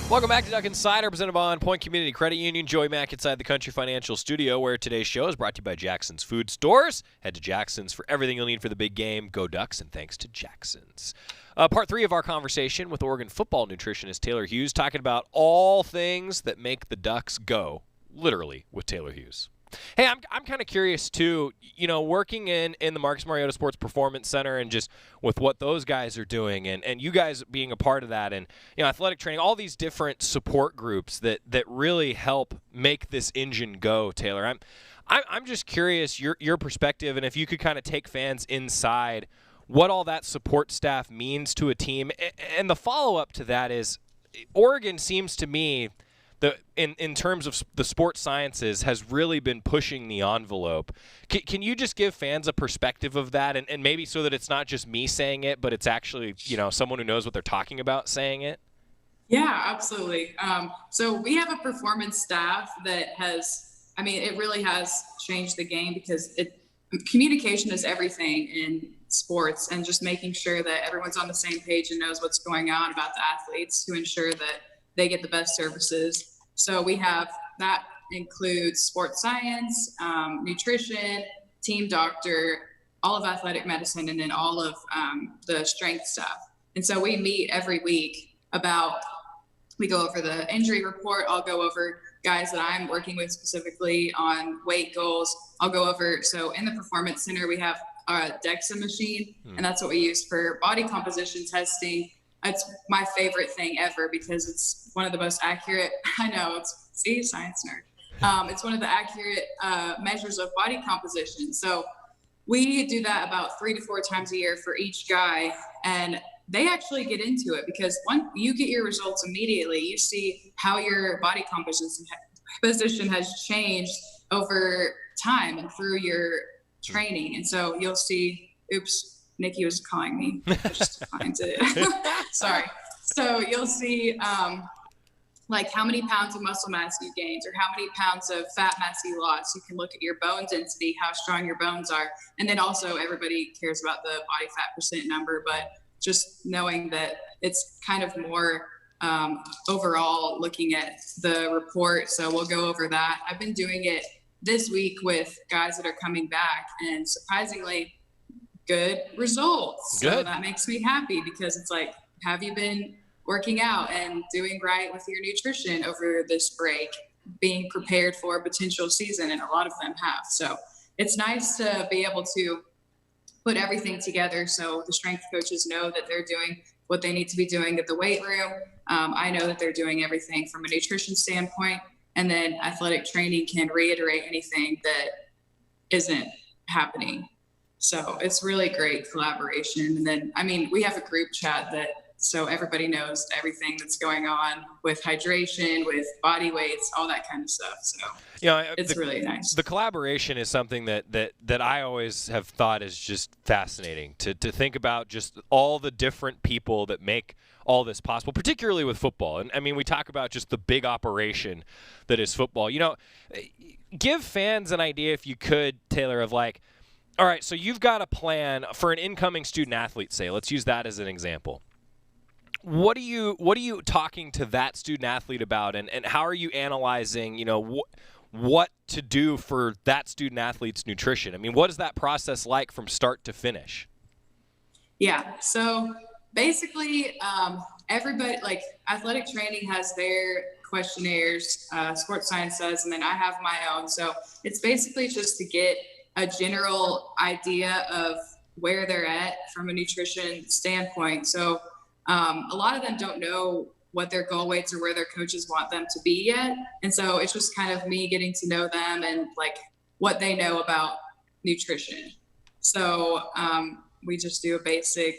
D: Welcome back to Duck Insider, presented by On Point Community Credit Union. Joey Mack inside the Country Financial Studio, where today's show is brought to you by Jackson's Food Stores. Head to Jackson's for everything you'll need for the big game. Go Ducks, and thanks to Jackson's. Part 3 of our conversation with Oregon football nutritionist Taylor Hughes, talking about all things that make the Ducks go, literally, with Taylor Hughes. Hey, I'm kind of curious, too, working in the Marcus Mariota Sports Performance Center and just with what those guys are doing and you guys being a part of that and, athletic training, all these different support groups that really help make this engine go, Taylor. I'm just curious your perspective and if you could kind of take fans inside what all that support staff means to a team. And the follow-up to that is Oregon seems to me – in terms of the sports sciences, has really been pushing the envelope. Can you just give fans a perspective of that, and maybe so that it's not just me saying it, but it's actually someone who knows what they're talking about saying it?
I: Yeah, absolutely. So we have a performance staff that it really has changed the game because communication is everything in sports, and just making sure that everyone's on the same page and knows what's going on about the athletes to ensure that they get the best services. So we have that includes sports science, nutrition, team doctor, all of athletic medicine, and then all of the strength stuff. And so we meet every week we go over the injury report. I'll go over guys that I'm working with specifically on weight goals. I'll go over, so in the performance center, we have DEXA machine, and that's what we use for body composition testing. It's my favorite thing ever because it's one of the most accurate. I know, see, science nerd. It's one of the accurate measures of body composition. So we do that about 3 to 4 times a year for each guy, and they actually get into it because once you get your results immediately, you see how your body composition has changed over time and through your training. And so you'll see, oops, Nikki was calling me. Just trying to, sorry. So you'll see like how many pounds of muscle mass you gained or how many pounds of fat mass you lost. You can look at your bone density, how strong your bones are. And then also everybody cares about the body fat percent number, but just knowing that it's kind of more overall looking at the report. So we'll go over that. I've been doing it this week with guys that are coming back, and surprisingly good results.
D: Good.
I: So that makes me happy because it's like, have you been working out and doing right with your nutrition over this break, being prepared for a potential season? And a lot of them have. So it's nice to be able to put everything together so the strength coaches know that they're doing what they need to be doing at the weight room. I know that they're doing everything from a nutrition standpoint, and then athletic training can reiterate anything that isn't happening. So it's really great collaboration. And then, I mean, we have a group chat that, so everybody knows everything that's going on with hydration, with body weights, all that kind of stuff. So it's really nice.
D: The collaboration is something that I always have thought is just fascinating to think about, just all the different people that make all this possible, particularly with football. And I mean, we talk about just the big operation that is football. Give fans an idea, if you could, Taylor, of like, all right, so you've got a plan for an incoming student athlete, say. Let's use that as an example. What are you talking to that student athlete about, and how are you analyzing, what to do for that student athlete's nutrition? I mean, what is that process like from start to finish?
I: Yeah. So basically, everybody, like athletic training has their questionnaires, sports science does, and then I have my own. So it's basically just to get a general idea of where they're at from a nutrition standpoint. So a lot of them don't know what their goal weights or where their coaches want them to be yet. And so it's just kind of me getting to know them and like what they know about nutrition. So we just do a basic,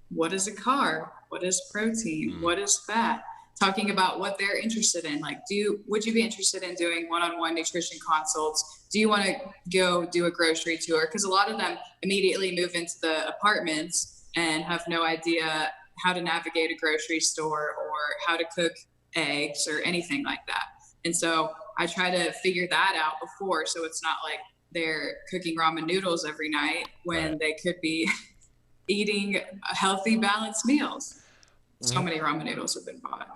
I: what is a carb? What is protein? What is fat? Talking about what they're interested in. Like, would you be interested in doing one-on-one nutrition consults? Do you want to go do a grocery tour? Because a lot of them immediately move into the apartments and have no idea how to navigate a grocery store or how to cook eggs or anything like that. And so I try to figure that out before, so it's not like they're cooking ramen noodles every night when they could be eating healthy, balanced meals. So many ramen noodles have been bought.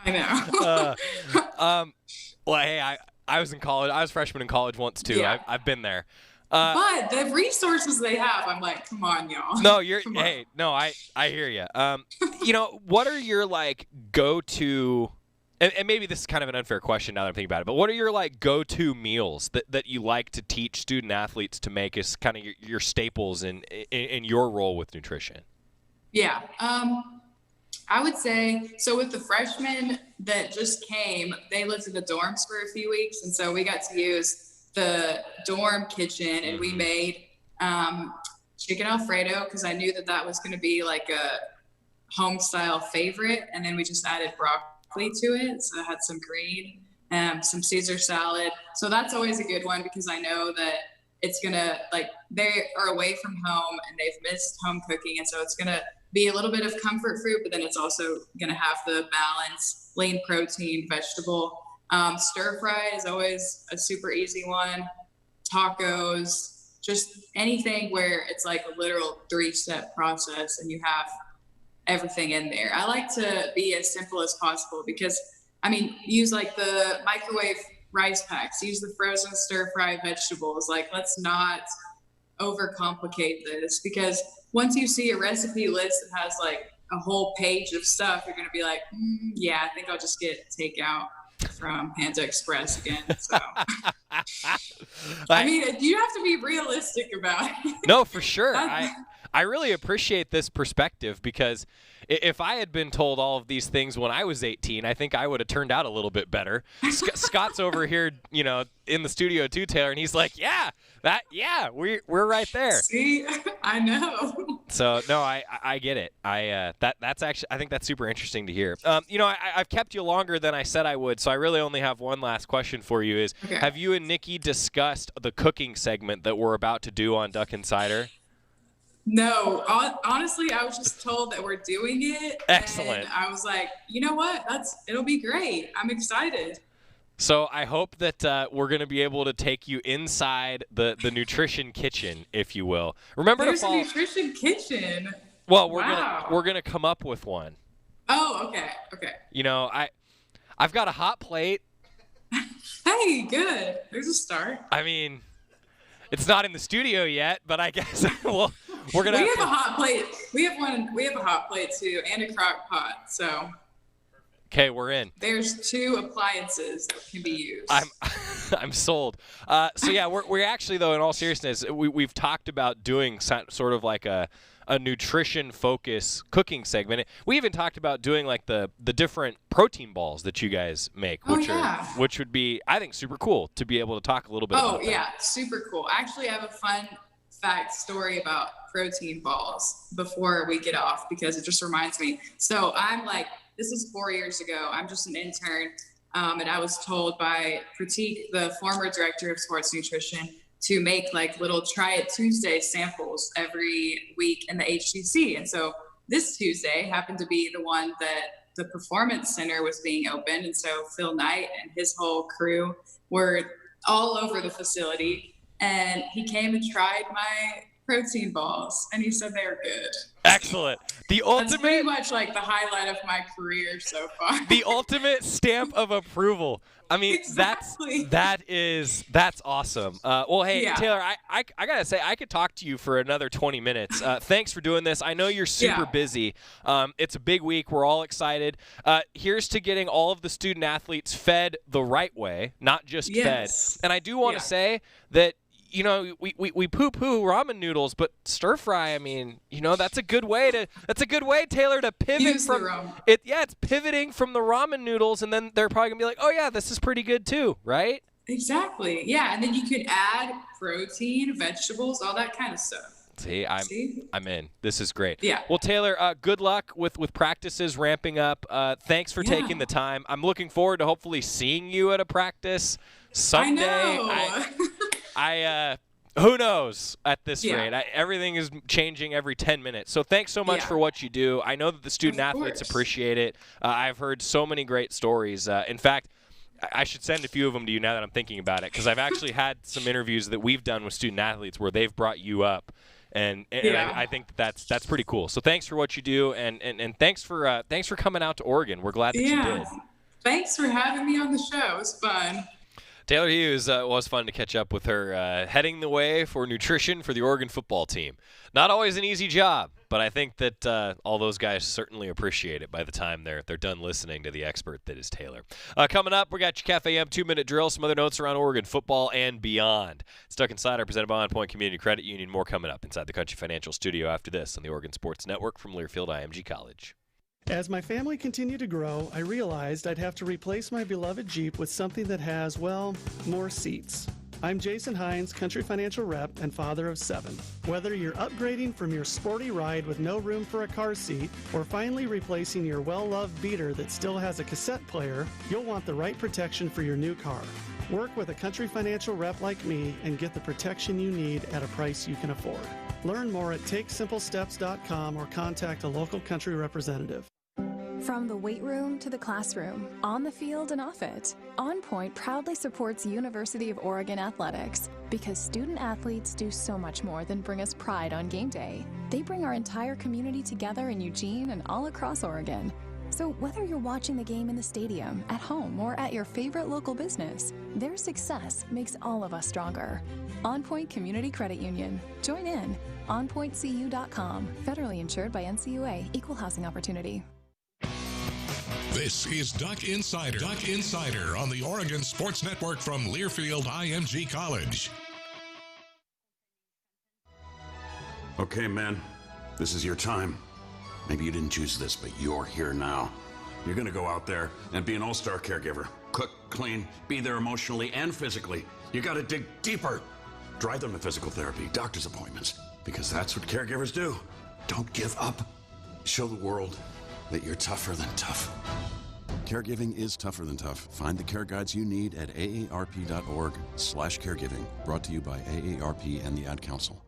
I: I know.
D: Well, hey, I was in college. I was a freshman in college once too.
I: Yeah.
D: I've been there.
I: But the resources they have, I'm like, come on, y'all.
D: No, I hear you. What are your like go-to, and maybe this is kind of an unfair question now that I'm thinking about it, but what are your like go-to meals that you like to teach student athletes to make as kind of your staples in your role with nutrition?
I: Yeah. I would say, so with the freshmen that just came, they lived in the dorms for a few weeks. And so we got to use the dorm kitchen, and we made chicken Alfredo because I knew that was going to be like a home style favorite. And then we just added broccoli to it. So I had some green, some Caesar salad. So that's always a good one because I know that it's going to, like, they are away from home and they've missed home cooking. And so it's going to be a little bit of comfort food, but then it's also going to have the balance, lean protein, vegetable. Stir fry is always a super easy one. Tacos, just anything where it's like a literal 3-step process and you have everything in there. I like to be as simple as possible because, I mean, use like the microwave rice packs, use the frozen stir fry vegetables. Like, let's not overcomplicate this, because once you see a recipe list that has like a whole page of stuff, you're going to be like, yeah, I think I'll just get takeout. from Panda Express again. So, I mean, you have to be realistic about it.
D: No, for sure. I really appreciate this perspective because if I had been told all of these things when I was 18, I think I would have turned out a little bit better. Scott's over here, in the studio too, Taylor, and he's like, we're right there.
I: See, I know.
D: So no, I get it. That's actually, I think that's super interesting to hear. I've kept you longer than I said I would, so I really only have one last question for you.
I: Okay.
D: Have you and Nikki discussed the cooking segment that we're about to do on Duck Insider?
I: No, honestly, I was just told that we're doing it.
D: Excellent.
I: And I was like, you know what? It'll be great. I'm excited.
D: So I hope that we're going to be able to take you inside the nutrition kitchen, if you will. Remember
I: There's
D: to follow.
I: a nutrition kitchen.
D: Well,
I: Wow.
D: we're gonna come up with one.
I: Oh, okay.
D: I've got a hot plate.
I: Hey, good. There's a start.
D: I mean, it's not in the studio yet, but I guess we're gonna.
I: We have a hot plate. We have one. We have a hot plate too, and a crock pot. So.
D: Okay, we're in.
I: There's 2 appliances that can be used.
D: I'm sold. So yeah, we're actually, though, in all seriousness, we've talked about doing sort of like a nutrition focus cooking segment. We even talked about doing like the different protein balls that you guys make, which would be, I think, super cool to be able to talk a little bit about.
I: Oh yeah, super cool. Actually, I have a fun fact story about protein balls before we get off because it just reminds me. So I'm like, this was 4 years ago. I'm just an intern, and I was told by Pratik, the former director of sports nutrition, to make like little Try It Tuesday samples every week in the HCC. And so this Tuesday happened to be the one that the Performance Center was being opened. And so Phil Knight and his whole crew were all over the facility. And he came and tried my protein balls, and he said they were good.
D: Excellent.
I: That's pretty much like the highlight of my career so far.
D: The ultimate stamp of approval. I mean,
I: exactly.
D: that's awesome. Well, hey,
I: Yeah.
D: Taylor, I gotta say, I could talk to you for another 20 minutes. Thanks for doing this. I know you're super busy. It's a big week. We're all excited. Here's to getting all of the student athletes fed the right way, not just fed. And I do want to say that, we poo-poo ramen noodles, but stir fry, I mean, that's a good way, Taylor, to pivot from it. Yeah, it's pivoting from the ramen noodles, and then they're probably gonna be like, oh yeah, this is pretty good too, right?
I: Exactly. Yeah, and then you could add protein, vegetables, all that kind of stuff.
D: See, I'm in. This is great.
I: Yeah.
D: Well, Taylor, good luck with practices ramping up. Thanks for taking the time. I'm looking forward to hopefully seeing you at a practice someday.
I: I know.
D: Who knows at this rate? Everything is changing every 10 minutes. So thanks so much for what you do. I know that the student athletes appreciate it. I've heard so many great stories. In fact, I should send a few of them to you now that I'm thinking about it, because I've actually had some interviews that we've done with student athletes where they've brought you up. And I think that's pretty cool. So thanks for what you do, and thanks for coming out to Oregon. We're glad that you did.
I: Thanks for having me on the show. It was fun.
D: Taylor Hughes, was fun to catch up with her, heading the way for nutrition for the Oregon football team. Not always an easy job, but I think that all those guys certainly appreciate it by the time they're done listening to the expert that is Taylor. Coming up, we got your Cafe M 2-minute drill, some other notes around Oregon football and beyond. Stuck Insider, presented by On Point Community Credit Union. More coming up inside the Country Financial Studio after this on the Oregon Sports Network from Learfield IMG College.
T: As my family continued to grow, I realized I'd have to replace my beloved Jeep with something that has, well, more seats. I'm Jason Hines, Country Financial Rep and father of 7. Whether you're upgrading from your sporty ride with no room for a car seat or finally replacing your well-loved beater that still has a cassette player, you'll want the right protection for your new car. Work with a Country Financial Rep like me and get the protection you need at a price you can afford. Learn more at TakeSimpleSteps.com or contact a local Country representative.
G: From the weight room to the classroom, on the field and off it, On Point proudly supports University of Oregon athletics because student athletes do so much more than bring us pride on game day. They bring our entire community together in Eugene and all across Oregon. So whether you're watching the game in the stadium, at home, or at your favorite local business, their success makes all of us stronger. On Point Community Credit Union. Join in. OnPointCU.com. Federally insured by NCUA. Equal housing opportunity.
A: This is Duck Insider. Duck Insider on the Oregon Sports Network from Learfield IMG College.
U: Okay, man, this is your time. Maybe you didn't choose this, but you're here now. You're gonna go out there and be an all-star caregiver. Cook, clean, be there emotionally and physically. You gotta dig deeper. Drive them to physical therapy, doctor's appointments, because that's what caregivers do. Don't give up. Show the world that you're tougher than tough. Caregiving is tougher than tough. Find the care guides you need at aarp.org/caregiving. Brought to you by AARP and the Ad Council.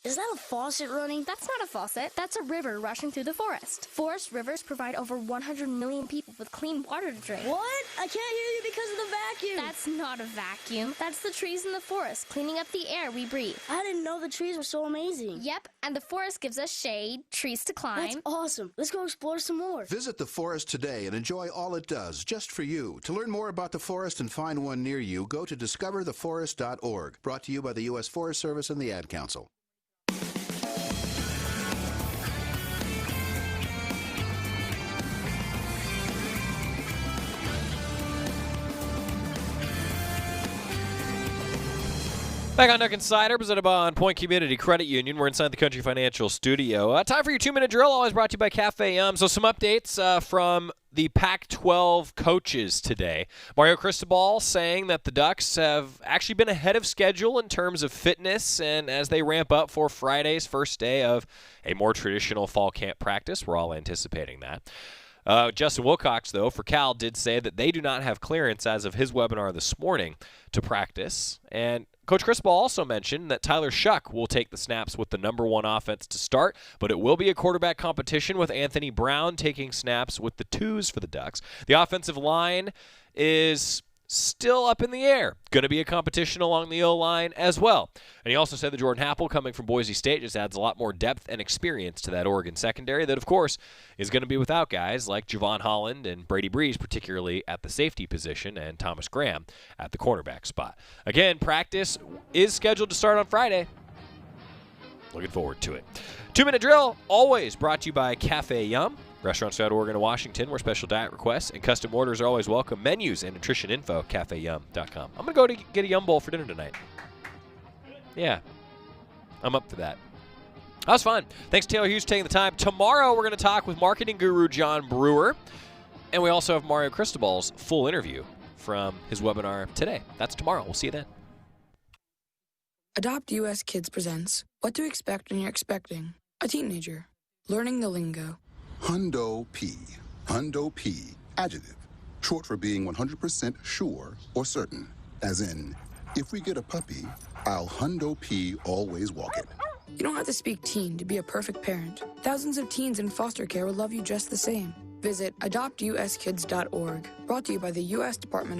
R: Is that a faucet running?
V: That's not a faucet. That's a river rushing through the forest. Forest rivers provide over 100 million people with clean water to drink.
R: What? I can't hear you because of the vacuum.
V: That's not a vacuum. That's the trees in the forest cleaning up the air we breathe.
R: I didn't know the trees were so amazing.
V: Yep, and the forest gives us shade, trees to climb.
R: That's awesome. Let's go explore some more.
W: Visit the forest today and enjoy all it does, just for you. To learn more about the forest and find one near you, go to discovertheforest.org. Brought to you by the U.S. Forest Service and the Ad Council.
D: Back on Duck Insider, presented by On Point Community Credit Union. We're inside the Country Financial Studio. Time for your 2-minute drill, always brought to you by Cafe Yum. So some updates from the Pac-12 coaches today. Mario Cristobal saying that the Ducks have actually been ahead of schedule in terms of fitness, and as they ramp up for Friday's first day of a more traditional fall camp practice, we're all anticipating that. Justin Wilcox, though, for Cal, did say that they do not have clearance as of his webinar this morning to practice. And Coach Cristobal also mentioned that Tyler Shuck will take the snaps with the number one offense to start, but it will be a quarterback competition with Anthony Brown taking snaps with the twos for the Ducks. The offensive line is still up in the air. Going to be a competition along the O-line as well. And he also said that Jordan Happel, coming from Boise State, just adds a lot more depth and experience to that Oregon secondary that, of course, is going to be without guys like Javon Holland and Brady Breeze, particularly at the safety position, and Thomas Graham at the cornerback spot. Again, practice is scheduled to start on Friday. Looking forward to it. 2-minute drill, always brought to you by Cafe Yum. Restaurants throughout Oregon and Washington where special diet requests and custom orders are always welcome. Menus and nutrition info, cafeyum.com. I'm going to go get a Yum Bowl for dinner tonight. Yeah, I'm up for that. That was fun. Thanks, Taylor Hughes, for taking the time. Tomorrow, we're going to talk with marketing guru John Brewer. And we also have Mario Cristobal's full interview from his webinar today. That's tomorrow. We'll see you then.
X: Adopt US Kids presents What to Expect When You're Expecting a Teenager. Learning the lingo.
Y: Hundo P. Hundo P. Adjective. Short for being 100% sure or certain. As in, if we get a puppy, I'll Hundo P always walk it.
X: You don't have to speak teen to be a perfect parent. Thousands of teens in foster care would love you just the same. Visit adoptuskids.org. Brought to you by the U.S. Department of